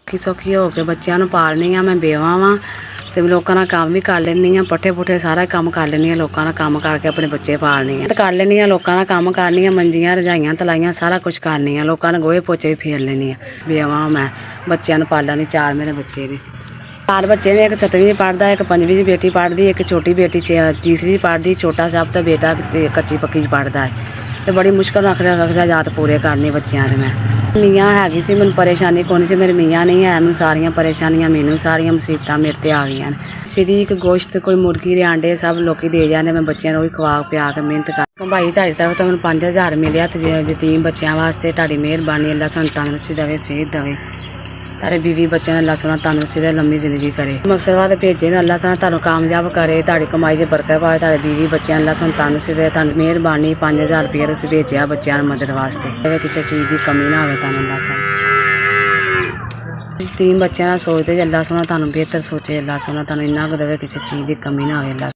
ਔਖੀ ਸੌਖੀ ਹੋ ਕੇ ਬੱਚਿਆਂ ਨੂੰ ਪਾਲਣੀ ਆ। ਮੈਂ ਬੇਵਾ ਵਾਂ ਤੇ ਲੋਕਾਂ ਦਾ ਕੰਮ ਵੀ ਕਰ ਲੈਂਦੀ ਆ, ਪੱਠੇ ਪੁੱਠੇ ਸਾਰਾ ਕੰਮ ਕਰ ਲੈਂਦੀ ਆ। ਲੋਕਾਂ ਦਾ ਕੰਮ ਕਰਕੇ ਆਪਣੇ ਬੱਚੇ ਪਾਲਣੀ ਆ ਤੇ ਕਰ ਲੈਂਦੀ ਆ। ਲੋਕਾਂ ਦਾ ਕੰਮ ਕਰਨੀ ਆ, ਮੰਜੀਆਂ ਰਜਾਈਆਂ ਤਲਾਈਆਂ ਸਾਰਾ ਕੁਝ ਕਰਨੀ ਆ। ਲੋਕਾਂ ਨੇ ਗੋਹੇ ਪੋਚੇ ਵੀ ਫੇਰ ਲੈਣੀ ਆ। ਬੇਵਾ ਮੈਂ ਬੱਚਿਆਂ ਨੂੰ ਪਾਲਣ ਲਈ 4 ਮੇਰੇ ਬੱਚੇ ਨੇ। 4 ਬੱਚੇ ਨੇ, ਇੱਕ 7ਵੀਂ 'ਚ ਪੜ੍ਹਦਾ, ਇੱਕ 5ਵੀਂ 'ਚ ਬੇਟੀ ਪੜ੍ਹਦੀ, ਇੱਕ ਛੋਟੀ ਬੇਟੀ 3ਰੀ 'ਚ ਪੜ੍ਹਦੀ, ਛੋਟਾ ਸਭ ਤਾਂ ਬੇਟਾ ਤੇ ਕੱਚੀ ਪੱਕੀ 'ਚ ਪੜ੍ਹਦਾ ਹੈ ਤੇ ਬੜੀ ਮੁਸ਼ਕਲ ਨਾਲ ਅਖਰਾਜਾਤ ਪੂਰੇ ਕਰਨੇ ਬੱਚਿਆਂ ਦੇ। ਮੈਂ ਮੀਆਂ ਹੈਗੀ ਸੀ, ਮੈਨੂੰ ਪਰੇਸ਼ਾਨੀ ਕੋਈ ਨਹੀਂ ਸੀ। ਮੇਰੇ ਮੀਆਂ ਨਹੀਂ ਹੈ, ਮੈਨੂੰ ਸਾਰੀਆਂ ਪਰੇਸ਼ਾਨੀਆਂ, ਮੈਨੂੰ ਸਾਰੀਆਂ ਮੁਸੀਬਤਾਂ ਮੇਰੇ ਤੇ ਆ ਗਈਆਂ ਨੇ। ਸ਼ਰੀਕ ਗੋਸ਼ਤ ਕੋਈ ਮੁਰਗੀ ਦੇ ਆਂਡੇ ਸਭ ਲੋਕੀ ਦੇ ਜਾਂਦੇ। ਮੈਂ ਬੱਚਿਆਂ ਨੂੰ ਵੀ ਖਵਾ ਪਿਆ ਕੇ ਮਿਹਨਤ ਕਰ ਭਾਈ ਤੁਹਾਡੀ ਤਰਫ ਤੋਂ ਮੈਨੂੰ 5000 ਮਿਲਿਆ ਤੇ ਯਤੀਮ ਬੱਚਿਆਂ ਵਾਸਤੇ ਤੁਹਾਡੀ ਮਿਹਰਬਾਨੀ। ਅੱਲਾ ਸਾਨੂੰ ਤੰਦਰੁਸਤੀ ਦੇਵੇ, ਸਿਹਤ ਦੇਵੇ। ਤੁਹਾਡੇ ਬੀਵੀ ਬੱਚਿਆਂ ਨੂੰ ਅੱਲਾ ਸੋਹਣਾ ਤੰਦਰੁਸਤੀ ਦੇ ਲੰਮੀ ਜ਼ਿੰਦਗੀ ਕਰੇ। ਮਕਸਦ ਵਾਸਤੇ ਭੇਜੇ ਨੇ, ਅੱਲਾ ਤੁਹਾਨੂੰ ਕਾਮਯਾਬ ਕਰੇ, ਤੁਹਾਡੀ ਕਮਾਈ 'ਚ ਬਰਕਤ ਪਾਵੇ। ਤੁਹਾਡੇ ਬੀਵੀ ਬੱਚਿਆਂ ਨੂੰ ਅੱਲਾ ਸਾਨੂੰ ਤੰਦਰੁਸਤੀ ਦੇ। ਤੁਹਾਨੂੰ ਮਿਹਰਬਾਨੀ। 5000 ਰੁਪਏ ਤੁਸੀਂ ਭੇਜਿਆ ਬੱਚਿਆਂ ਦੀ ਮਦਦ ਵਾਸਤੇ। ਕਿਸੇ ਚੀਜ਼ ਦੀ ਕਮੀ ਨਾ ਹੋਵੇ ਤੁਹਾਨੂੰ ਅੱਲਾ ਸਾਨੂੰ। ਯਤੀਮ ਬੱਚਿਆਂ ਦਾ ਸੋਚਦੇ ਅੱਲਾ ਸੋਹਣਾ ਤੁਹਾਨੂੰ ਬਿਹਤਰ ਸੋਚੇ। ਅੱਲਾ ਸੋਹਣਾ ਤੁਹਾਨੂੰ ਇੰਨਾ ਕੁ ਦੇਵੇ ਕਿਸੇ ਚੀਜ਼ ਦੀ ਕਮੀ ਨਾ ਹੋਵੇ। ਅੱਲਾ